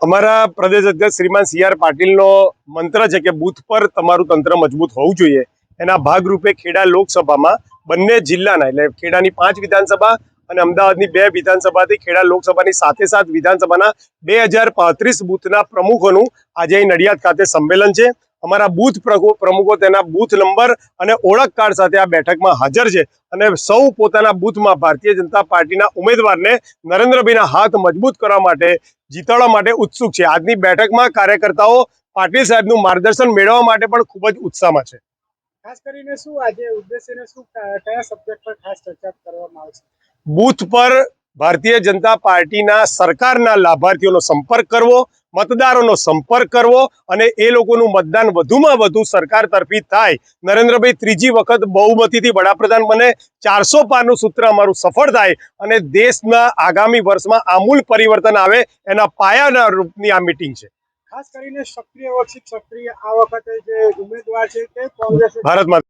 અમારા પ્રદેશ અધ્યક્ષ શ્રીમાન C R પાટીલનો મંત્ર છે કે બૂથ પર તમારું તંત્ર મજબૂત હોવું જોઈએ। એના ભાગરૂપે ખેડા લોકસભામાં બંને જિલ્લાના એટલે ખેડાની 5 વિધાનસભા અને અમદાવાદની 2 વિધાનસભાથી ખેડા લોકસભાની સાથે સાથ વિધાનસભાના 2035 બૂથના પ્રમુખોનું આજે અહીં નડિયાદ ખાતે સંમેલન છે। અમારા બૂથ પ્રમુખો તેના બૂથ નંબર અને ઓળખ કાર્ડ સાથે આ બેઠકમાં હાજર છે અને સૌ પોતાના બૂથમાં ભારતીય જનતા પાર્ટીના ઉમેદવારને નરેન્દ્રભાઈના હાથ મજબૂત કરવા માટે જીતાડવા માટે ઉત્સુક છે। આજની બેઠકમાં કાર્યકર્તાઓ પાટીલ સાહેબનું માર્ગદર્શન મેળવવા માટે પણ ખૂબ જ ઉત્સાહમાં છે। ખાસ કરીને શું આજે ઉદ્દેશ્યને શું કયા સબ્જેક્ટ પર ખાસ ચર્ચા કરવામાં આવશે? બૂથ પર ભારતીય જનતા પાર્ટીના સરકારના લાભાર્થીઓનો સંપર્ક કરવો, મતદારોનો સંપર્ક કરવો અને એ લોકોનું મતદાન વધુમાં વધુ સરકાર તરફી થાય, નરેન્દ્રભાઈ ત્રીજી વખત બહુમતીથી વડાપ્રધાન બને, 400 પારનું સૂત્ર અમારું સફળ થાય અને દેશના આગામી વર્ષમાં આમૂલ પરિવર્તન આવે, એના પાયાના રૂપની આ મીટિંગ છે। ખાસ કરીને સક્રિય આ વખતે જે ઉમેદવાર છે તે કોંગ્રેસ ભારતમાં